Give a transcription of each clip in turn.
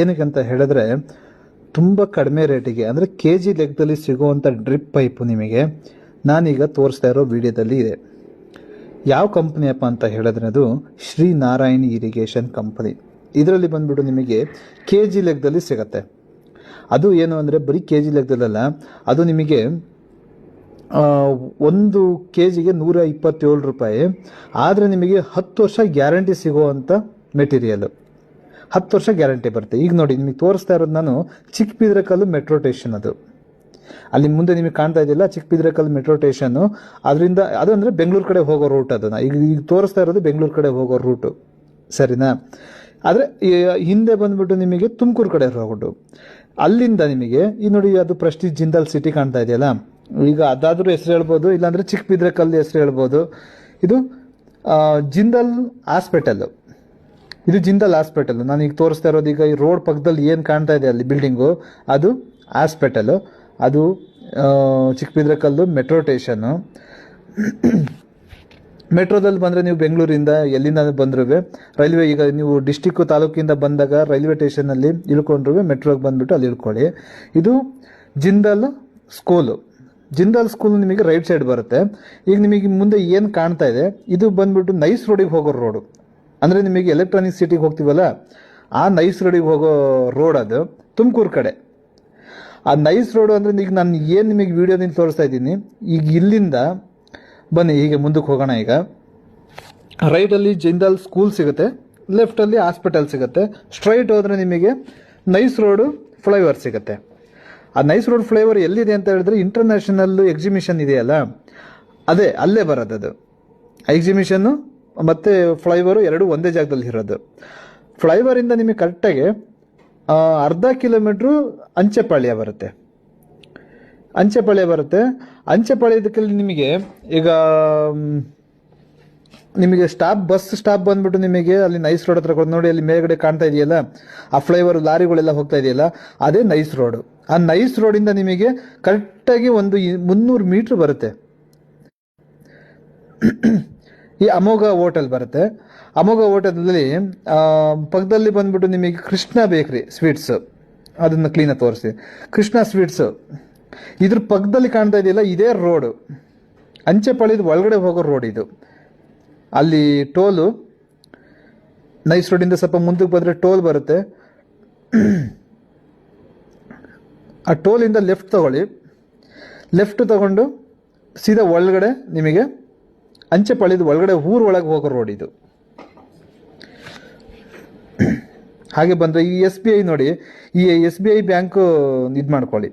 ಏನಕ್ಕೆ ಅಂತ ಹೇಳಿದ್ರೆ ತುಂಬ ಕಡಿಮೆ ರೇಟಿಗೆ ಅಂದರೆ ಕೆ ಜಿ ಲೆಕ್ಕದಲ್ಲಿ ಸಿಗುವಂಥ ಡ್ರಿಪ್ ಪೈಪು ನಿಮಗೆ ನಾನೀಗ ತೋರಿಸ್ತಾ ಇರೋ ವಿಡಿಯೋದಲ್ಲಿ ಇದೆ. ಯಾವ ಕಂಪ್ನಿಯಪ್ಪ ಅಂತ ಹೇಳಿದ್ರೆ ಅದು ಶ್ರೀ ನಾರಾಯಣಿ ಇರಿಗೇಷನ್ ಕಂಪನಿ. ಇದರಲ್ಲಿ ಬಂದ್ಬಿಟ್ಟು ನಿಮಗೆ ಕೆ ಜಿ ಲೆಕ್ಕದಲ್ಲಿ ಸಿಗತ್ತೆ. ಅದು ಏನು ಅಂದರೆ ಬರೀ ಕೆ ಜಿ ಲೆಕ್ಕದಲ್ಲ, ಅದು ನಿಮಗೆ ಒಂದು ಕೆ ಜಿಗೆ 127 ರೂಪಾಯಿ. ಆದರೆ ನಿಮಗೆ 10 ವರ್ಷ ಗ್ಯಾರಂಟಿ ಸಿಗುವಂಥ ಮೆಟೀರಿಯಲ್, 10 ವರ್ಷ ಗ್ಯಾರಂಟಿ ಬರುತ್ತೆ. ಈಗ ನೋಡಿ ನಿಮಗೆ ತೋರಿಸ್ತಾ ಇರೋದು ನಾನು ಚಿಕ್ಕಬಿದ್ರಕಲ್ಲು ಮೆಟ್ರೋ ಸ್ಟೇಷನ್. ಅದು ಅಲ್ಲಿ ಮುಂದೆ ನಿಮಗೆ ಕಾಣ್ತಾ ಇದೆಯಲ್ಲ ಚಿಕ್ಕಬಿದ್ರಕಲ್ಲು ಮೆಟ್ರೋ ಸ್ಟೇಷನ್ನು, ಅದರಿಂದ ಅದು ಅಂದರೆ ಬೆಂಗಳೂರು ಕಡೆ ಹೋಗೋ ರೂಟ್. ಅದನ್ನು ಈಗ ತೋರಿಸ್ತಾ ಇರೋದು ಬೆಂಗಳೂರು ಕಡೆ ಹೋಗೋ ರೂಟು, ಸರಿನಾ? ಆದರೆ ಹಿಂದೆ ಬಂದ್ಬಿಟ್ಟು ನಿಮಗೆ ತುಮಕೂರು ಕಡೆ ಹೋಗ್ಬಿಟ್ಟು ಅಲ್ಲಿಂದ ನಿಮಗೆ ಈ ನೋಡಿ ಅದು ಪ್ರೆಸ್ಟೀಜ್ ಜಿಂದಾಲ್ ಸಿಟಿ ಕಾಣ್ತಾ ಇದೆಯಲ್ಲ, ಈಗ ಅದಾದರೂ ಹೆಸರು ಹೇಳ್ಬೋದು, ಇಲ್ಲಾಂದರೆ ಚಿಕ್ಕಬಿದ್ರಕಲ್ಲು ಹೆಸರು ಹೇಳ್ಬೋದು. ಇದು ಜಿಂದಾಲ್ ಹಾಸ್ಪಿಟಲ್, ಇದು ಜಿಂದಾಲ್ ಹಾಸ್ಪಿಟಲ್. ನಾನು ಈಗ ತೋರಿಸ್ತಾ ಇರೋದು ಈಗ ಈ ರೋಡ್ ಪಕ್ಕದಲ್ಲಿ ಏನು ಕಾಣ್ತಾ ಇದೆ ಅಲ್ಲಿ ಬಿಲ್ಡಿಂಗು, ಅದು ಹಾಸ್ಪಿಟಲು. ಅದು ಚಿಕ್ಕಬಿದ್ರಕಲ್ಲು ಮೆಟ್ರೋ ಸ್ಟೇಷನ್ನು. ಮೆಟ್ರೋದಲ್ಲಿ ಬಂದರೆ ನೀವು ಬೆಂಗಳೂರಿಂದ ಎಲ್ಲಿಂದ ಬಂದ್ರೂ ರೈಲ್ವೆ, ಈಗ ನೀವು ಡಿಸ್ಟಿಕ್ಕು ತಾಲೂಕಿಂದ ಬಂದಾಗ ರೈಲ್ವೆ ಸ್ಟೇಷನಲ್ಲಿ ಇಳ್ಕೊಂಡ್ರೂ ಮೆಟ್ರೋಗೆ ಬಂದುಬಿಟ್ಟು ಅಲ್ಲಿ ಇಳ್ಕೊಳ್ಳಿ. ಇದು ಜಿಂದಾಲ್ ಸ್ಕೂಲು. ಜಿಂದಾಲ್ ಸ್ಕೂಲ್ ನಿಮಗೆ ರೈಟ್ ಸೈಡ್ ಬರುತ್ತೆ. ಈಗ ನಿಮಗೆ ಮುಂದೆ ಏನು ಕಾಣ್ತಾ ಇದೆ ಇದು ಬಂದ್ಬಿಟ್ಟು ನೈಸ್ ರೋಡಿಗೆ ಹೋಗೋ ರೋಡು. ಅಂದರೆ ನಿಮಗೆ ಎಲೆಕ್ಟ್ರಾನಿಕ್ ಸಿಟಿಗೆ ಹೋಗ್ತೀವಲ್ಲ ಆ ನೈಸ್ ರೋಡಿಗೆ ಹೋಗೋ ರೋಡ್, ಅದು ತುಮಕೂರು ಕಡೆ. ಆ ನೈಸ್ ರೋಡು ಅಂದರೆ ಈಗ ನಾನು ಏನು ನಿಮಗೆ ವಿಡಿಯೋದಿಂದ ತೋರಿಸ್ತಾ ಇದ್ದೀನಿ. ಈಗ ಇಲ್ಲಿಂದ ಬನ್ನಿ, ಹೀಗೆ ಮುಂದಕ್ಕೆ ಹೋಗೋಣ. ಈಗ ರೈಟಲ್ಲಿ ಜಿಂದಾಲ್ ಸ್ಕೂಲ್ ಸಿಗುತ್ತೆ, ಲೆಫ್ಟಲ್ಲಿ ಹಾಸ್ಪಿಟಲ್ ಸಿಗುತ್ತೆ. ಸ್ಟ್ರೈಟ್ ಹೋದರೆ ನಿಮಗೆ ನೈಸ್ ರೋಡು ಫ್ಲೈಓವರ್ ಸಿಗುತ್ತೆ. ಆ ನೈಸ್ ರೋಡ್ ಫ್ಲೈಓವರ್ ಎಲ್ಲಿದೆ ಅಂತ ಹೇಳಿದ್ರೆ ಇಂಟರ್ನ್ಯಾಷನಲ್ ಎಕ್ಸಿಬಿಷನ್ ಇದೆಯಲ್ಲ, ಅದೇ ಅಲ್ಲೇ ಬರೋದು. ಅದು ಎಕ್ಸಿಬಿಷನ್ನು ಮತ್ತು ಫ್ಲೈಓವರು ಎರಡು ಒಂದೇ ಜಾಗದಲ್ಲಿ ಇರೋದು. ಫ್ಲೈಓವರಿಂದ ನಿಮಗೆ ಕರೆಕ್ಟಾಗಿ ಅರ್ಧ ಕಿಲೋಮೀಟ್ರು ಅಂಚೆಪಾಳ್ಯ ಬರುತ್ತೆ. ಅಂಚೆಪಾಳ್ಯದಕ್ಕೆ ನಿಮಗೆ ಈಗ ನಿಮಗೆ ಬಸ್ ಸ್ಟಾಪ್ ಬಂದ್ಬಿಟ್ಟು ನಿಮಗೆ ಅಲ್ಲಿ ನೈಸ್ ರೋಡ್ ಹತ್ರ ನೋಡಿ, ಅಲ್ಲಿ ಮೇಲ್ಗಡೆ ಕಾಣ್ತಾ ಇದೆಯಲ್ಲ ಆ ಫ್ಲೈಓವರ್, ಲಾರಿಗಳೆಲ್ಲ ಹೋಗ್ತಾ ಇದೆಯಲ್ಲ, ಅದೇ ನೈಸ್ ರೋಡು. ಆ ನೈಸ್ ರೋಡಿಂದ ನಿಮಗೆ ಕರೆಕ್ಟಾಗಿ ಒಂದು 300 ಮೀಟ್ರ್ ಬರುತ್ತೆ. ಈ ಅಮೋಘ ಹೋಟೆಲ್ ಬರುತ್ತೆ. ಅಮೋಘ ಹೋಟೆಲಲ್ಲಿ ಪಕ್ಕದಲ್ಲಿ ಬಂದ್ಬಿಟ್ಟು ನಿಮಗೆ ಕೃಷ್ಣ ಬೇಕ್ರಿ ಸ್ವೀಟ್ಸು, ಅದನ್ನು ಕ್ಲೀನಾಗಿ ತೋರಿಸಿ. ಕೃಷ್ಣ ಸ್ವೀಟ್ಸು ಇದ್ರ ಪಕ್ಕದಲ್ಲಿ ಕಾಣ್ತಾ ಇದೆಯಲ್ಲ ಇದೇ ರೋಡು, ಅಂಚೆಪಾಳ್ಯದ ಒಳಗಡೆ ಹೋಗೋ ರೋಡ್ ಇದು. ಅಲ್ಲಿ ಟೋಲು, ನೈಸ್ ರೋಡಿಂದ ಸ್ವಲ್ಪ ಮುಂದಕ್ಕೆ ಬಂದರೆ ಟೋಲ್ ಬರುತ್ತೆ. ಆ ಟೋಲಿಂದ ಲೆಫ್ಟ್ ತಗೊಳ್ಳಿ. ಲೆಫ್ಟ್ ತಗೊಂಡು ಸೀದಾ ಒಳಗಡೆ ನಿಮಗೆ ಅಂಚೆಪಾಳ್ಯದ ಒಳಗಡೆ ಊರೊಳಗೆ ಹೋಗೋ ರೋಡ್ ಇದು. ಹಾಗೆ ಬಂದರೆ ಈ SBI ನೋಡಿ, ಈ SBI ಬ್ಯಾಂಕು ಇದು ಮಾಡ್ಕೊಳ್ಳಿ.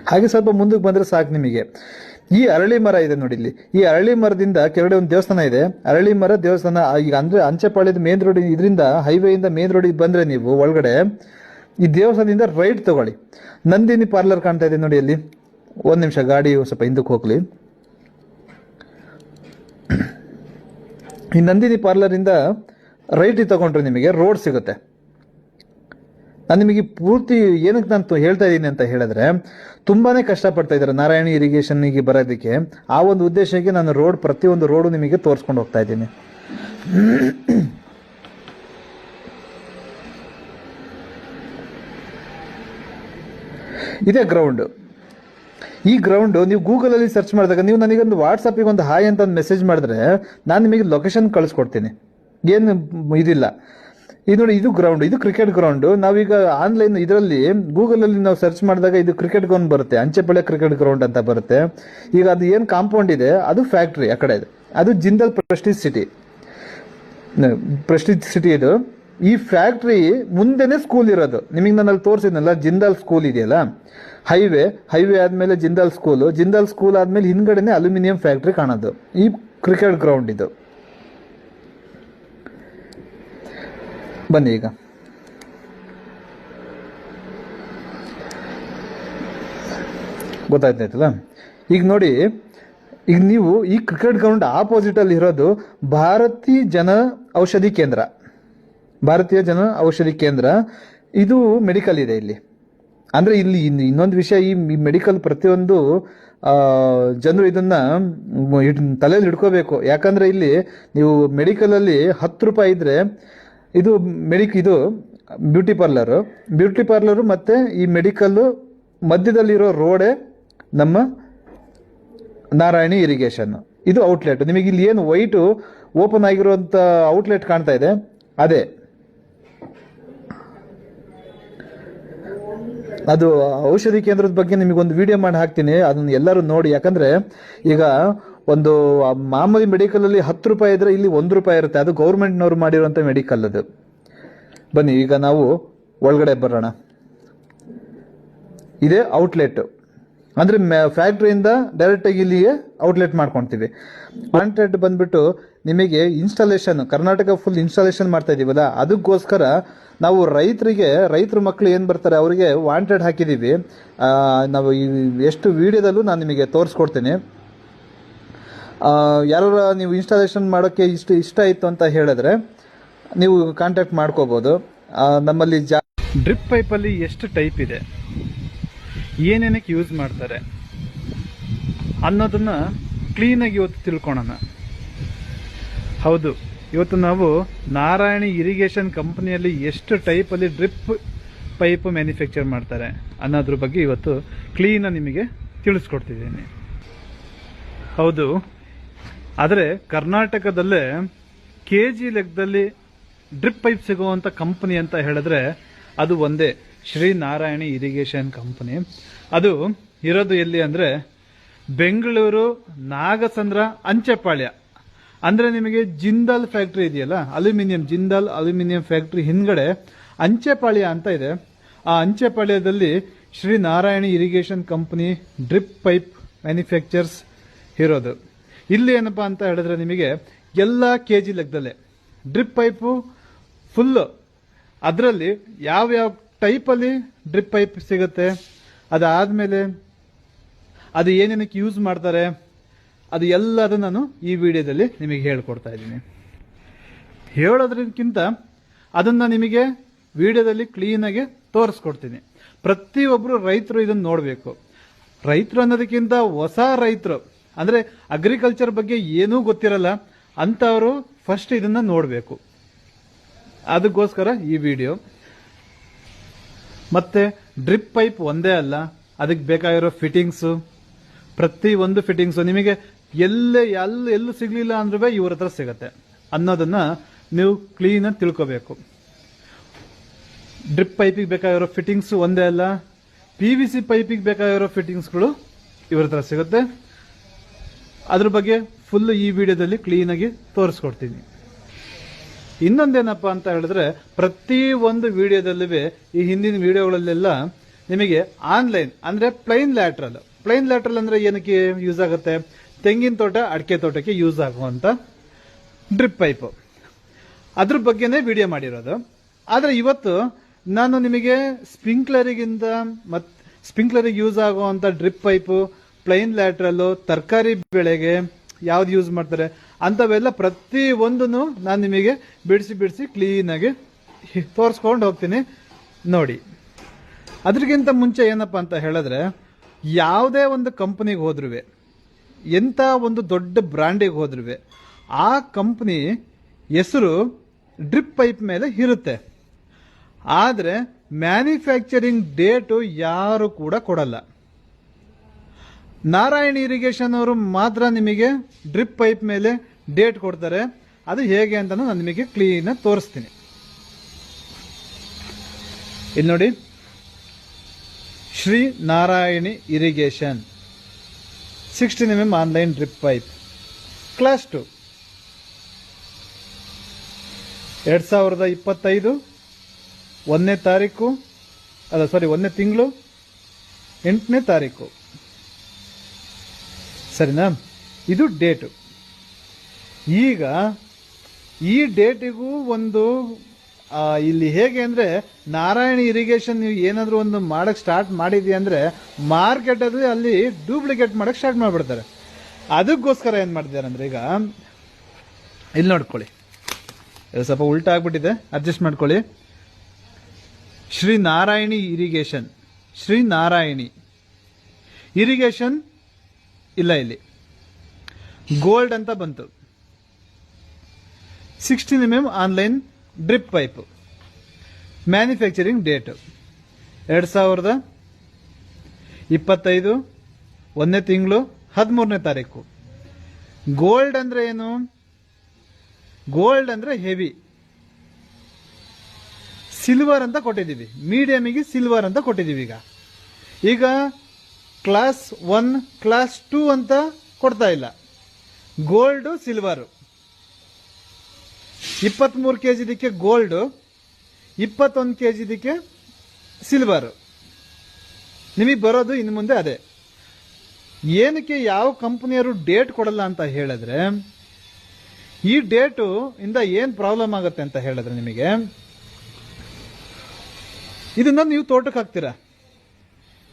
ಹಾಗೆ ಸ್ವಲ್ಪ ಮುಂದಕ್ಕೆ ಬಂದರೆ ಸಾಕು ನಿಮಗೆ. ಈ ಅರಳಿ ಮರ ಇದೆ ನೋಡಿ ಇಲ್ಲಿ. ಈ ಅರಳಿ ಮರದಿಂದ ಕೆಳಗಡೆ ಒಂದು ದೇವಸ್ಥಾನ ಇದೆ. ಅರಳಿ ಮರ ದೇವಸ್ಥಾನ ಈಗ ಅಂದರೆ ಅಂಚೆಪಾಳ್ಯದ ಮೇನ್ ರೋಡ್, ಇದರಿಂದ ಹೈವೇಯಿಂದ ಮೇನ್ ರೋಡಿಗೆ ಬಂದರೆ ನೀವು ಒಳಗಡೆ ಈ ದೇವಸ್ಥಾನದಿಂದ ರೈಟ್ ತಗೊಳ್ಳಿ. ನಂದಿನಿ ಪಾರ್ಲರ್ ಕಾಣ್ತಾ ಇದೆ ನೋಡಿ ಅಲ್ಲಿ. ಒಂದು ನಿಮಿಷ ಗಾಡಿ ಸ್ವಲ್ಪ ಹಿಂದಕ್ಕೆ ಹೋಗ್ಲಿ. ಈ ನಂದಿನಿ ಪಾರ್ಲರಿಂದ ರೈಟಿಗೆ ತಗೊಂಡ್ರೆ ನಿಮಗೆ ರೋಡ್ ಸಿಗುತ್ತೆ. ನಾನು ನಿಮಗೆ ಪೂರ್ತಿ ಏನಕ್ಕೆ ನಾನು ಹೇಳ್ತಾ ಇದ್ದೀನಿ ಅಂತ ಹೇಳಿದ್ರೆ, ತುಂಬಾ ಕಷ್ಟಪಡ್ತಾ ಇದ್ದಾರೆ ನಾರಾಯಣಿ ಇರಿಗೇಷನ್ಗೆ ಬರೋದಕ್ಕೆ. ಆ ಒಂದು ಉದ್ದೇಶಕ್ಕೆ ನಾನು ಪ್ರತಿಯೊಂದು ರೋಡು ನಿಮಗೆ ತೋರಿಸ್ಕೊಂಡು ಹೋಗ್ತಾ ಇದ್ದೀನಿ. ಇದೇ ಗ್ರೌಂಡು. ಈ ಗ್ರೌಂಡು ನೀವು ಗೂಗಲಲ್ಲಿ ಸರ್ಚ್ ಮಾಡಿದಾಗ, ನೀವು ನನಗೊಂದು ವಾಟ್ಸಪ್ಪಿಗೆ ಒಂದು ಹಾಯ್ ಅಂತ ಒಂದು ಮೆಸೇಜ್ ಮಾಡಿದ್ರೆ ನಾನು ನಿಮಗೆ ಲೊಕೇಶನ್ ಕಳಿಸ್ಕೊಡ್ತೀನಿ, ಏನು ಇದಿಲ್ಲ. ಇದು ನೋಡಿ, ಇದು ಗ್ರೌಂಡ್, ಇದು ಕ್ರಿಕೆಟ್ ಗ್ರೌಂಡು. ನಾವೀಗ ಆನ್ಲೈನ್ ಇದರಲ್ಲಿ ಗೂಗಲಲ್ಲಿ ನಾವು ಸರ್ಚ್ ಮಾಡಿದಾಗ ಇದು ಕ್ರಿಕೆಟ್ ಗ್ರೌಂಡ್ ಬರುತ್ತೆ, ಅಂಚೆಪಾಳ್ಯ ಕ್ರಿಕೆಟ್ ಗ್ರೌಂಡ್ ಅಂತ ಬರುತ್ತೆ. ಈಗ ಅದು ಏನು ಕಾಂಪೌಂಡ್ ಇದೆ ಅದು ಫ್ಯಾಕ್ಟ್ರಿ ಆ ಕಡೆ ಇದೆ, ಅದು ಜಿಂದಾಲ್ ಪ್ರೆಸ್ಟೀಜ್ ಸಿಟಿ ಇದು. ಈ ಫ್ಯಾಕ್ಟ್ರಿ ಮುಂದೆನೆ ಸ್ಕೂಲ್ ಇರೋದು. ನಿಮಗೆ ನಾನು ಅಲ್ಲಿ ತೋರಿಸಿದ್ನಲ್ಲ ಜಿಂದಾಲ್ ಸ್ಕೂಲ್ ಇದೆಯಲ್ಲ, ಹೈವೇ ಆದಮೇಲೆ ಜಿಂದಾಲ್ ಸ್ಕೂಲ್ ಆದಮೇಲೆ ಹಿಂದ್ಗಡೆನೆ ಅಲ್ಯೂಮಿನಿಯಂ ಫ್ಯಾಕ್ಟ್ರಿ ಕಾಣೋದು. ಈ ಕ್ರಿಕೆಟ್ ಗ್ರೌಂಡ್ ಇದು. ಬನ್ನಿ ಈಗ ಗೊತ್ತಾಯ್ತಾಯ್ತಲ್ಲ. ಈಗ ನೋಡಿ, ಈಗ ನೀವು ಈ ಕ್ರಿಕೆಟ್ ಗ್ರೌಂಡ್ ಆಪೋಸಿಟ್ ಅಲ್ಲಿ ಇರೋದು ಭಾರತೀಯ ಜನ ಔಷಧಿ ಕೇಂದ್ರ. ಇದು ಮೆಡಿಕಲ್ ಇದೆ ಇಲ್ಲಿ. ಅಂದ್ರೆ ಇಲ್ಲಿ ಇನ್ನೊಂದು ವಿಷಯ, ಈ ಮೆಡಿಕಲ್ ಪ್ರತಿಯೊಂದು ಜನರು ಇದನ್ನ ತಲೆಯಲ್ಲಿ ಇಟ್ಕೋಬೇಕು. ಯಾಕಂದ್ರೆ ಇಲ್ಲಿ ನೀವು ಮೆಡಿಕಲ್ ಅಲ್ಲಿ 10 ರೂಪಾಯಿ ಇದ್ರೆ ಇದು ಇದು ಬ್ಯೂಟಿ ಪಾರ್ಲರ್ ಮತ್ತೆ ಈ ಮೆಡಿಕಲ್ ಮಧ್ಯದಲ್ಲಿರೋ ರೋಡೇ ನಮ್ಮ ನಾರಾಯಣಿ ಇರಿಗೇಷನ್. ಇದು ಔಟ್ಲೆಟ್. ನಿಮಗೆ ಇಲ್ಲಿ ಏನು ವೈಟ್ ಓಪನ್ ಆಗಿರುವಂತ ಔಟ್ಲೆಟ್ ಕಾಣ್ತಾ ಇದೆ, ಅದೇ ಅದು ಔಷಧಿ ಕೇಂದ್ರದ ಬಗ್ಗೆ ನಿಮಗೊಂದು ವಿಡಿಯೋ ಮಾಡಿ ಹಾಕ್ತೀನಿ, ಅದನ್ನ ಎಲ್ಲರೂ ನೋಡಿ. ಯಾಕಂದ್ರೆ ಈಗ ಒಂದು ಮಾಮೂಲಿ ಮೆಡಿಕಲ್ ಅಲ್ಲಿ 10 ರೂಪಾಯಿ ಇದ್ರೆ ಇಲ್ಲಿ 1 ರೂಪಾಯಿ ಇರುತ್ತೆ. ಅದು ಗೌರ್ಮೆಂಟ್ನವ್ರು ಮಾಡಿರುವಂತ ಮೆಡಿಕಲ್ ಅದು. ಬನ್ನಿ ಈಗ ನಾವು ಒಳಗಡೆ ಬರೋಣ. ಇದೇ ಔಟ್ಲೆಟ್, ಅಂದ್ರೆ ಫ್ಯಾಕ್ಟ್ರಿಯಿಂದ ಡೈರೆಕ್ಟ್ ಆಗಿ ಇಲ್ಲಿಗೆ ಔಟ್ಲೆಟ್ ಮಾಡ್ಕೊಂತೀವಿ. ಕಾಂಟ್ರಾಕ್ಟ್ ಬಂದ್ಬಿಟ್ಟು ನಿಮಗೆ ಇನ್ಸ್ಟಾಲೇಷನ್, ಕರ್ನಾಟಕ ಫುಲ್ ಇನ್ಸ್ಟಾಲೇಷನ್ ಮಾಡ್ತಾ ಇದೀವಲ್ಲ, ಅದಕ್ಕೋಸ್ಕರ ನಾವು ರೈತರ ಮಕ್ಕಳು ಏನ್ ಬರ್ತಾರೆ ಅವರಿಗೆ ವಾಂಟೆಡ್ ಹಾಕಿದೀವಿ. ನಾವು ಎಷ್ಟು ವಿಡಿಯೋದಲ್ಲೂ ನಾನು ನಿಮಗೆ ತೋರಿಸ್ಕೊಡ್ತೀನಿ. ಯಾರು ನೀವು ಇನ್ಸ್ಟಾಲೇಷನ್ ಮಾಡೋಕ್ಕೆ ಇಷ್ಟ ಆಯಿತು ಅಂತ ಹೇಳಿದ್ರೆ ನೀವು ಕಾಂಟ್ಯಾಕ್ಟ್ ಮಾಡ್ಕೋಬಹುದು. ನಮ್ಮಲ್ಲಿ ಡ್ರಿಪ್ ಪೈಪಲ್ಲಿ ಎಷ್ಟು ಟೈಪ್ ಇದೆ, ಏನೇನಕ್ಕೆ ಯೂಸ್ ಮಾಡ್ತಾರೆ ಅನ್ನೋದನ್ನ ಕ್ಲೀನಾಗಿ ಇವತ್ತು ತಿಳ್ಕೊಳ್ಳೋಣ. ಹೌದು, ಇವತ್ತು ನಾವು ನಾರಾಯಣಿ ಇರಿಗೇಷನ್ ಕಂಪನಿಯಲ್ಲಿ ಎಷ್ಟು ಟೈಪಲ್ಲಿ ಡ್ರಿಪ್ ಪೈಪ್ ಮ್ಯಾನುಫ್ಯಾಕ್ಚರ್ ಮಾಡ್ತಾರೆ ಅನ್ನೋದ್ರ ಬಗ್ಗೆ ಇವತ್ತು ಕ್ಲೀನಾಗಿ ನಿಮಗೆ ತಿಳಿಸ್ಕೊಡ್ತಿದ್ದೀನಿ. ಹೌದು, ಆದರೆ ಕರ್ನಾಟಕದಲ್ಲೇ KG ಲೆಕ್ಕದಲ್ಲಿ ಡ್ರಿಪ್ ಪೈಪ್ ಸಿಗುವಂಥ ಕಂಪನಿ ಅಂತ ಹೇಳಿದ್ರೆ ಅದು ಒಂದೇ, ಶ್ರೀ ನಾರಾಯಣಿ ಇರಿಗೇಷನ್ ಕಂಪನಿ. ಅದು ಇರೋದು ಎಲ್ಲಿ ಅಂದರೆ ಬೆಂಗಳೂರು ನಾಗಸಂದ್ರ ಅಂಚೆಪಾಳ್ಯ. ಅಂದರೆ ನಿಮಗೆ ಜಿಂದಾಲ್ ಫ್ಯಾಕ್ಟ್ರಿ ಇದೆಯಲ್ಲ, ಜಿಂದಾಲ್ ಅಲ್ಯೂಮಿನಿಯಂ ಫ್ಯಾಕ್ಟ್ರಿ ಹಿಂದ್ಗಡೆ ಅಂಚೆಪಾಳ್ಯ ಅಂತ ಇದೆ. ಆ ಅಂಚೆಪಾಳ್ಯದಲ್ಲಿ Shri Narayani irrigation company drip pipe manufacturers ಇರೋದು. ಇಲ್ಲಿ ಏನಪ್ಪಾ ಅಂತ ಹೇಳಿದ್ರೆ ನಿಮಗೆ ಎಲ್ಲ KG ಲೆಕ್ಕದಲ್ಲೇ ಡ್ರಿಪ್ ಪೈಪು ಫುಲ್ಲು, ಅದರಲ್ಲಿ ಯಾವ್ಯಾವ ಟೈಪಲ್ಲಿ ಡ್ರಿಪ್ ಪೈಪ್ ಸಿಗುತ್ತೆ, ಅದಾದಮೇಲೆ ಅದು ಏನೇನಕ್ಕೆ ಯೂಸ್ ಮಾಡ್ತಾರೆ, ಅದು ಎಲ್ಲದೂ ನಾನು ಈ ವಿಡಿಯೋದಲ್ಲಿ ನಿಮಗೆ ಹೇಳ್ಕೊಡ್ತಾ ಇದ್ದೀನಿ. ಹೇಳೋದ್ರಕ್ಕಿಂತ ಅದನ್ನು ನಿಮಗೆ ವಿಡಿಯೋದಲ್ಲಿ ಕ್ಲೀನಾಗಿ ತೋರಿಸ್ಕೊಡ್ತೀನಿ. ಪ್ರತಿಯೊಬ್ಬರು ರೈತರು ಇದನ್ನು ನೋಡಬೇಕು. ರೈತರು ಅನ್ನೋದಕ್ಕಿಂತ ಹೊಸ ರೈತರು, ಅಂದರೆ ಅಗ್ರಿಕಲ್ಚರ್ ಬಗ್ಗೆ ಏನೂ ಗೊತ್ತಿರಲ್ಲ ಅಂಥವರು ಫಸ್ಟ್ ಇದನ್ನ ನೋಡಬೇಕು. ಅದಕ್ಕೋಸ್ಕರ ಈ ವಿಡಿಯೋ. ಮತ್ತೆ ಡ್ರಿಪ್ ಪೈಪ್ ಒಂದೇ ಅಲ್ಲ, ಅದಕ್ಕೆ ಬೇಕಾಗಿರೋ ಫಿಟ್ಟಿಂಗ್ಸು, ಪ್ರತಿ ಒಂದು ಫಿಟ್ಟಿಂಗ್ಸು ನಿಮಗೆ ಎಲ್ಲೂ ಸಿಗ್ಲಿಲ್ಲ ಅಂದ್ರೂ ಇವ್ರ ಹತ್ರ ಸಿಗತ್ತೆ ಅನ್ನೋದನ್ನ ನೀವು ಕ್ಲೀನಾಗಿ ತಿಳ್ಕೋಬೇಕು. ಡ್ರಿಪ್ ಪೈಪಿಗೆ ಬೇಕಾಗಿರೋ ಫಿಟ್ಟಿಂಗ್ಸ್ ಒಂದೇ ಅಲ್ಲ, PVC ಪೈಪಿಗೆ ಬೇಕಾಗಿರೋ ಫಿಟ್ಟಿಂಗ್ಸ್ಗಳು ಇವ್ರ ಹತ್ರ ಸಿಗುತ್ತೆ. ಅದ್ರ ಬಗ್ಗೆ ಫುಲ್ ಈ ವಿಡಿಯೋದಲ್ಲಿ ಕ್ಲೀನಾಗಿ ತೋರಿಸ್ಕೊಡ್ತೀನಿ. ಇನ್ನೊಂದೇನಪ್ಪ ಅಂತ ಹೇಳಿದ್ರೆ ಪ್ರತಿ ಒಂದು ವಿಡಿಯೋದಲ್ಲೂ ಈ ಹಿಂದಿನ ವಿಡಿಯೋಗಳಲ್ಲೆಲ್ಲ ನಿಮಗೆ ಆನ್ಲೈನ್ ಅಂದ್ರೆ ಪ್ಲೈನ್ ಲ್ಯಾಟ್ರಲ್ ಅಂದ್ರೆ ಏನಕ್ಕೆ ಯೂಸ್ ಆಗುತ್ತೆ, ತೆಂಗಿನ ತೋಟ ಅಡಿಕೆ ತೋಟಕ್ಕೆ ಯೂಸ್ ಆಗುವಂತ ಡ್ರಿಪ್ ಪೈಪ್, ಅದ್ರ ಬಗ್ಗೆನೇ ವಿಡಿಯೋ ಮಾಡಿರೋದು. ಆದ್ರೆ ಇವತ್ತು ನಾನು ನಿಮಗೆ ಸ್ಪ್ರಿಂಕ್ಲರಿಗೆ ಯೂಸ್ ಆಗುವಂತ ಡ್ರಿಪ್ ಪೈಪು, ಪ್ಲೈನ್ ಲ್ಯಾಟ್ರಲ್, ತರಕಾರಿ ಬೆಳೆಗೆ ಯಾವ್ದು ಯೂಸ್ ಮಾಡ್ತಾರೆ ಅಂತವೆಲ್ಲ ಪ್ರತಿ ಒಂದನ್ನು ನಾನು ನಿಮಗೆ ಬಿಡಿಸಿ ಕ್ಲೀನಾಗಿ ತೋರಿಸ್ಕೊಂಡು ಹೋಗ್ತೀನಿ ನೋಡಿ. ಅದ್ರಗಿಂತ ಮುಂಚೆ ಏನಪ್ಪಾ ಅಂತ ಹೇಳಿದ್ರೆ, ಯಾವುದೇ ಒಂದು ಕಂಪನಿಗೆ ಹೋದ್ರೂ, ಎಂಥ ಒಂದು ದೊಡ್ಡ ಬ್ರ್ಯಾಂಡಿಗೆ ಹೋದ್ರೂ ಆ ಕಂಪನಿ ಹೆಸರು ಡ್ರಿಪ್ ಪೈಪ್ ಮೇಲೆ ಇರುತ್ತೆ. ಆದರೆ ಮ್ಯಾನುಫ್ಯಾಕ್ಚರಿಂಗ್ ಡೇಟು ಯಾರು ಕೂಡ ಕೊಡಲ್ಲ. ನಾರಾಯಣಿ ಇರಿಗೇಷನ್ ಅವರು ಮಾತ್ರ ನಿಮಗೆ ಡ್ರಿಪ್ ಪೈಪ್ ಮೇಲೆ ಡೇಟ್ ಕೊಡ್ತಾರೆ. ಅದು ಹೇಗೆ ಅಂತ ನಾನು ನಿಮಗೆ ಕ್ಲೀನಾಗಿ ತೋರಿಸ್ತೀನಿ. ಇಲ್ಲಿ ನೋಡಿ, Shri Narayani irrigation 16 mm online drip pipe class 2 2025 1ನೇ ತಿಂಗಳು 8ನೇ ತಾರೀಕು. ಸರಿನಾ? ಇದು ಡೇಟು. ಈಗ ಈ ಡೇಟಿಗೂ ಒಂದು ಇಲ್ಲಿ ಹೇಗೆ ಅಂದ್ರೆ, ನಾರಾಯಣಿ ಇರಿಗೇಷನ್ ನೀವು ಏನಾದರೂ ಒಂದು ಮಾಡಕ್ ಸ್ಟಾರ್ಟ್ ಮಾಡಿದ್ವಿ ಅಂದ್ರೆ ಮಾರ್ಕೆಟ್ ಅಲ್ಲಿ ಡೂಪ್ಲಿಕೇಟ್ ಮಾಡಕ್ ಸ್ಟಾರ್ಟ್ ಮಾಡ್ಬಿಡ್ತಾರೆ. ಅದಕ್ಕೋಸ್ಕರ ಏನ್ ಮಾಡ್ತಿದ್ದಾರೆ ಅಂದ್ರೆ, ಈಗ ಇಲ್ಲಿ ನೋಡ್ಕೊಳ್ಳಿ, ಇದು ಸ್ವಲ್ಪ ಉಲ್ಟಾ ಆಗ್ಬಿಟ್ಟಿದೆ, ಅಡ್ಜಸ್ಟ್ ಮಾಡ್ಕೊಳ್ಳಿ. ಶ್ರೀ ನಾರಾಯಣಿ ಇರಿಗೇಷನ್ ಶ್ರೀ ನಾರಾಯಣಿ. ಇರಿಗೇಷನ್ ಇಲ್ಲ, ಇಲ್ಲಿ ಗೋಲ್ಡ್ ಅಂತ ಬಂತು. 16 mm online drip pipe. Manufacturing date 2025 1ನೇ ತಿಂಗಳು 13ನೇ ತಾರೀಕು. ಗೋಲ್ಡ್ ಅಂದ್ರೆ ಏನು? ಗೋಲ್ಡ್ ಅಂದ್ರೆ ಹೆವಿ. ಸಿಲ್ವರ್ ಅಂತ ಕೊಟ್ಟಿದ್ದೀವಿ, ಮೀಡಿಯಮಿಗೆ ಸಿಲ್ವರ್ ಅಂತ ಕೊಟ್ಟಿದ್ದೀವಿ. ಈಗ ಕ್ಲಾಸ್ 1 ಕ್ಲಾಸ್ 2 ಅಂತ ಕೊಡ್ತಾ ಇಲ್ಲ. ಗೋಲ್ಡ್ ಸಿಲ್ವರ್ 23 kg ಇದಕ್ಕೆ ಗೋಲ್ಡ್, 21 kg ಇದಕ್ಕೆ ಸಿಲ್ವರ್. ನಿಮಗೆ ಬರೋದು ಇನ್ನು ಮುಂದೆ ಅದೇ. ಏನಕ್ಕೆ ಯಾವ ಕಂಪನಿಯವರು ಡೇಟ್ ಕೊಡಲ್ಲ ಅಂತ ಹೇಳಿದ್ರೆ, ಈ ಡೇಟು ಇಂದ ಏನ್ ಪ್ರಾಬ್ಲಮ್ ಆಗುತ್ತೆ ಅಂತ ಹೇಳಿದ್ರೆ, ನಿಮಗೆ ಇದನ್ನ ನೀವು ತೋಟಕ್ಕೆ ಹಾಕ್ತೀರಾ,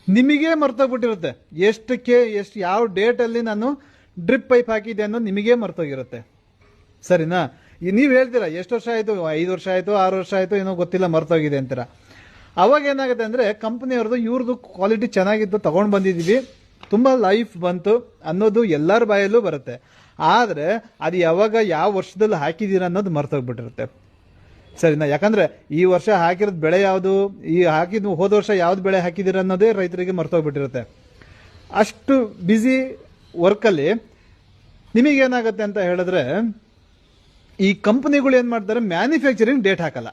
ನಿಮಗೆ ಮರ್ತೋಗ್ಬಿಟ್ಟಿರುತ್ತೆ ಎಷ್ಟು ಯಾವ ಡೇಟ್ ಅಲ್ಲಿ ನಾನು ಡ್ರಿಪ್ ಪೈಪ್ ಹಾಕಿದೆ ಅನ್ನೋದು ನಿಮಗೆ ಮರ್ತೋಗಿರುತ್ತೆ. ಸರಿನಾ? ನೀವು ಹೇಳ್ತೀರಾ ಎಷ್ಟು ವರ್ಷ ಆಯ್ತು, 5 ವರ್ಷ ಆಯ್ತು, 6 ವರ್ಷ ಆಯ್ತು, ಏನೋ ಗೊತ್ತಿಲ್ಲ, ಮರ್ತೋಗಿದೆ ಅಂತೀರಾ. ಅವಾಗ ಏನಾಗುತ್ತೆ ಅಂದ್ರೆ, ಕಂಪನಿಯವ್ರದ್ದು ಇವ್ರದ್ದು ಕ್ವಾಲಿಟಿ ಚೆನ್ನಾಗಿತ್ತು, ತಗೊಂಡ್ ಬಂದಿದೀವಿ, ತುಂಬಾ ಲೈಫ್ ಬಂತು ಅನ್ನೋದು ಎಲ್ಲರ ಬಾಯಲ್ಲೂ ಬರುತ್ತೆ. ಆದ್ರೆ ಅದು ಯಾವಾಗ ಯಾವ ವರ್ಷದಲ್ಲಿ ಹಾಕಿದೀರ ಅನ್ನೋದು ಮರ್ತೋಗ್ಬಿಟ್ಟಿರುತ್ತೆ. ಸರಿನಾ? ಯಾಕಂದ್ರೆ ಈ ವರ್ಷ ಹಾಕಿರೋದು ಬೆಳೆ ಯಾವುದು, ಈ ಹಾಕಿದ್ ಹೋದ ವರ್ಷ ಯಾವ್ದು ಬೆಳೆ ಹಾಕಿದೀರ ಅನ್ನೋದೇ ರೈತರಿಗೆ ಮರ್ತೋಗ್ಬಿಟ್ಟಿರುತ್ತೆ. ಅಷ್ಟು ಬ್ಯುಸಿ ವರ್ಕಲ್ಲಿ ನಿಮಗೇನಾಗುತ್ತೆ ಅಂತ ಹೇಳಿದ್ರೆ, ಈ ಕಂಪನಿಗಳು ಏನ್ ಮಾಡ್ತಾರೆ, ಮ್ಯಾನುಫ್ಯಾಕ್ಚರಿಂಗ್ ಡೇಟ್ ಹಾಕಲ್ಲ.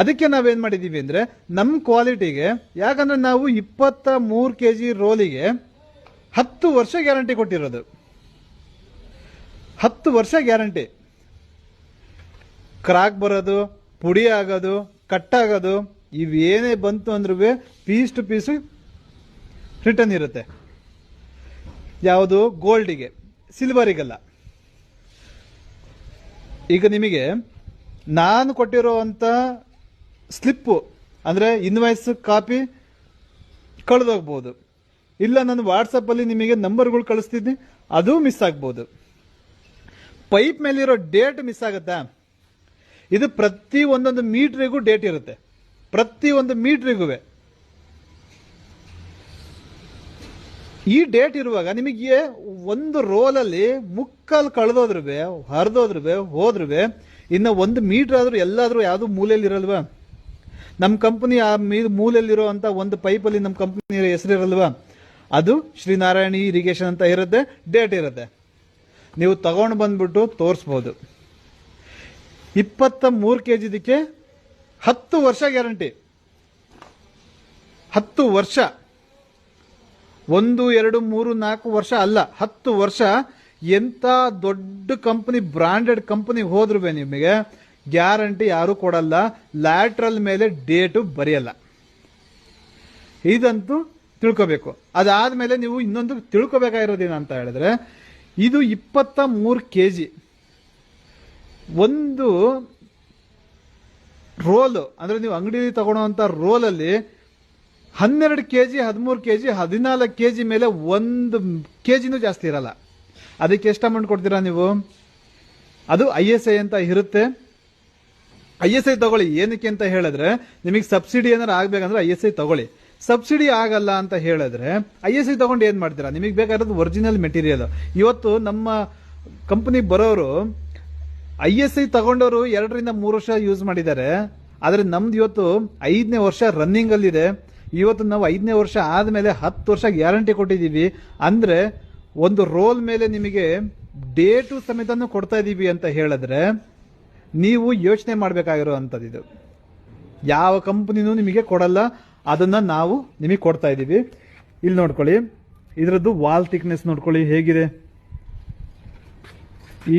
ಅದಕ್ಕೆ ನಾವೇನ್ ಮಾಡಿದೀವಿ ಅಂದ್ರೆ, ನಮ್ಮ ಕ್ವಾಲಿಟಿಗೆ, ಯಾಕಂದ್ರೆ ನಾವು 23 kg ರೋಲಿಗೆ 10 ವರ್ಷ ಗ್ಯಾರಂಟಿ ಕೊಟ್ಟಿರೋದು. 10 ವರ್ಷ ಗ್ಯಾರಂಟಿ. ಕ್ರಾಕ್ ಬರೋದು, ಪುಡಿ ಆಗೋದು, ಕಟ್ಟಾಗೋದು, ಇವೇನೇ ಬಂತು ಅಂದ್ರೂ ಪೀಸ್ ಟು ಪೀಸ್ ರಿಟರ್ನ್ ಇರುತ್ತೆ. ಯಾವುದು? ಗೋಲ್ಡಿಗೆ, ಸಿಲ್ವರಿಗಲ್ಲ. ಈಗ ನಿಮಗೆ ನಾನು ಕೊಟ್ಟಿರುವಂತ ಸ್ಲಿಪ್ಪು ಅಂದ್ರೆ ಇನ್ವಾಯ್ಸ್ ಕಾಪಿ ಕಳೆದೋಗ್ಬೋದು, ಇಲ್ಲ ನಾನು ವಾಟ್ಸಪ್ ಅಲ್ಲಿ ನಿಮಗೆ ನಂಬರ್ಗಳು ಕಳಿಸ್ತಿದ್ದೆ, ಅದು ಮಿಸ್ ಆಗ್ಬೋದು. ಪೈಪ್ ಮೇಲಿರೋ ಡೇಟ್ ಮಿಸ್ ಆಗುತ್ತಾ? ಇದು ಪ್ರತಿ ಒಂದೊಂದು ಮೀಟ್ರಿಗೂ ಡೇಟ್ ಇರುತ್ತೆ, ಪ್ರತಿ ಒಂದು ಮೀಟ್ರಿಗೂ. ಈ ಡೇಟ್ ಇರುವಾಗ ನಿಮಗೆ ಒಂದು ರೋಲಲ್ಲಿ ಮುಕ್ಕಾಲು ಕಳೆದೋದ್ರು ಹರಿದೋದ್ರು ಹೋದ್ರು ಇನ್ನು 1 ಮೀಟರ್ ಆದ್ರೂ ಎಲ್ಲಾದ್ರೂ ಯಾವ್ದು ಮೂಲೆಯಲ್ಲಿ ಇರಲ್ವಾ? ನಮ್ಮ ಕಂಪನಿ ಆ ಮೂಲೆಯಲ್ಲಿರೋ ಅಂತ ಒಂದು ಪೈಪಲ್ಲಿ ನಮ್ಮ ಕಂಪನಿ ಹೆಸರಿರಲ್ವಾ? ಅದು ಶ್ರೀನಾರಾಯಣಿ ಇರಿಗೇಷನ್ ಅಂತ ಇರುತ್ತೆ, ಡೇಟ್ ಇರುತ್ತೆ. ನೀವು ತಗೊಂಡು ಬಂದ್ಬಿಟ್ಟು ತೋರಿಸ್ಬೋದು. 23 kg ಇದಕ್ಕೆ 10 ವರ್ಷ ಗ್ಯಾರಂಟಿ. 10 ವರ್ಷ, 1 2 3 4 ವರ್ಷ ಅಲ್ಲ, 10 ವರ್ಷ. ಎಂತ ದೊಡ್ಡ ಕಂಪನಿ, ಬ್ರಾಂಡೆಡ್ ಕಂಪನಿ ಹೋದ್ರು ನಿಮಗೆ ಗ್ಯಾರಂಟಿ ಯಾರು ಕೊಡಲ್ಲ. ಲ್ಯಾಟ್ರಲ್ ಮೇಲೆ ಡೇಟು ಬರೆಯಲ್ಲ. ಇದಂತೂ ತಿಳ್ಕೋಬೇಕು. ಅದಾದ್ಮೇಲೆ ನೀವು ಇನ್ನೊಂದು ತಿಳ್ಕೋಬೇಕಾಗಿರೋದೇನು ಅಂತ ಹೇಳಿದ್ರೆ, ಇದು 23 kg ಒಂದು ರೋಲ್ ಅಂದ್ರೆ, ನೀವು ಅಂಗಡಿಯಲ್ಲಿ ತಗೊಳ್ಳುವಂತ ರೋಲಲ್ಲಿ 12 kg 13 kg 14 kg ಮೇಲೆ 1 kgನೂ ಜಾಸ್ತಿ ಇರಲ್ಲ. ಅದಕ್ಕೆ ಎಷ್ಟು ಅಮೌಂಟ್ ಕೊಡ್ತೀರಾ ನೀವು? ಅದು ISI ಅಂತ ಇರುತ್ತೆ. ISI ತಗೊಳ್ಳಿ. ಏನಕ್ಕೆ ಅಂತ ಹೇಳಿದ್ರೆ, ನಿಮಗೆ ಸಬ್ಸಿಡಿ ಏನಾರು ಆಗ್ಬೇಕಂದ್ರೆ ISI ತಗೊಳ್ಳಿ. ಸಬ್ಸಿಡಿ ಆಗಲ್ಲ ಅಂತ ಹೇಳಿದ್ರೆ ISI ತಗೊಂಡು ಏನ್ ಮಾಡ್ತೀರಾ? ನಿಮಗೆ ಬೇಕಾಗಿರೋದು ಒರಿಜಿನಲ್ ಮೆಟೀರಿಯಲ್. ಇವತ್ತು ನಮ್ಮ ಕಂಪನಿ ಬರೋರು ISI ತಗೊಂಡವರು 2 ರಿಂದ 3 ವರ್ಷ ಯೂಸ್ ಮಾಡಿದ್ದಾರೆ. ಆದ್ರೆ ನಮ್ದು ಇವತ್ತು 5ನೇ ವರ್ಷ ರನ್ನಿಂಗ್ ಅಲ್ಲಿದೆ. ಇವತ್ತು ನಾವು 5ನೇ ವರ್ಷ ಆದ್ಮೇಲೆ 10 ವರ್ಷ ಗ್ಯಾರಂಟಿ ಕೊಟ್ಟಿದ್ದೀವಿ. ಅಂದ್ರೆ ಒಂದು ರೋಲ್ ಮೇಲೆ ನಿಮಗೆ ಡೇಟು ಸಮೇತನೂ ಕೊಡ್ತಾ ಇದೀವಿ ಅಂತ ಹೇಳಿದ್ರೆ, ನೀವು ಯೋಚನೆ ಮಾಡಬೇಕಾಗಿರುವಂಥದ್ದು. ಇದು ಯಾವ ಕಂಪನಿನೂ ನಿಮಗೆ ಕೊಡಲ್ಲ, ಅದನ್ನ ನಾವು ನಿಮಗೆ ಕೊಡ್ತಾ ಇದೀವಿ. ಇಲ್ಲಿ ನೋಡ್ಕೊಳ್ಳಿ, ಇದ್ರದ್ದು ವಾಲ್ ಥಿಕ್ನೆಸ್ ನೋಡ್ಕೊಳ್ಳಿ ಹೇಗಿದೆ.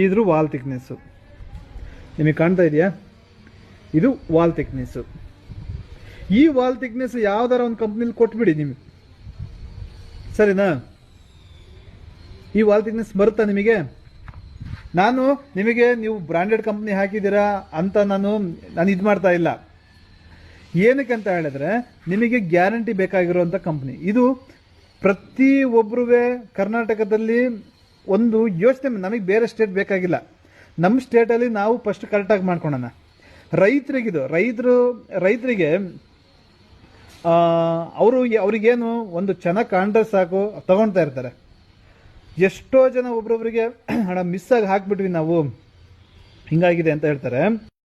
ಇದ್ರ ವಾಲ್ ಥಿಕ್ನೆಸ್ ನಿಮಗೆ ಕಾಣ್ತಾ ಇದೆಯಾ? ಇದು ವಾಲ್ ಥಿಕ್ನೆಸ್. ಈ ವಾಲ್ ಥಿಕ್ನೆಸ್ ಯಾವ್ದಾರ ಒಂದು ಕಂಪ್ನಿಲಿ ಕೊಟ್ಬಿಡಿ ನಿಮಗೆ, ಸರಿನಾ? ಈ ವಾಲ್ ಥಿಕ್ನೆಸ್ ಬರುತ್ತಾ ನಿಮಗೆ? ನಾನು ನಿಮಗೆ ನೀವು ಬ್ರಾಂಡೆಡ್ ಕಂಪ್ನಿ ಹಾಕಿದ್ದೀರಾ ಅಂತ ನಾನು ಇದು ಮಾಡ್ತಾ ಇಲ್ಲ. ಏನಕ್ಕೆ ಅಂತ ಹೇಳಿದ್ರೆ, ನಿಮಗೆ ಗ್ಯಾರಂಟಿ ಬೇಕಾಗಿರುವಂತ ಕಂಪ್ನಿ ಇದು. ಪ್ರತಿ ಒಬ್ರು ಕರ್ನಾಟಕದಲ್ಲಿ ಒಂದು ಯೋಚನೆ, ನಮಗೆ ಬೇರೆ ಸ್ಟೇಟ್ ಬೇಕಾಗಿಲ್ಲ, ನಮ್ಮ ಸ್ಟೇಟಲ್ಲಿ ನಾವು ಫಸ್ಟ್ ಕರೆಕ್ಟಾಗಿ ಮಾಡ್ಕೊಳ್ಳೋಣ. ರೈತರಿಗೆ ಅವ್ರಿಗೇನು ಒಂದು ಚೆನ್ನಾಗಿ ಕಾಣ್ರೆ ಸಾಕು ತಗೊಳ್ತಾ ಇರ್ತಾರೆ. ಎಷ್ಟೋ ಜನ ಒಬ್ರೊಬ್ರಿಗೆ ಹಣ ಮಿಸ್ ಆಗಿ ಹಾಕ್ಬಿಟ್ವಿ ನಾವು, ಹಿಂಗಾಗಿದೆ ಅಂತ ಹೇಳ್ತಾರೆ.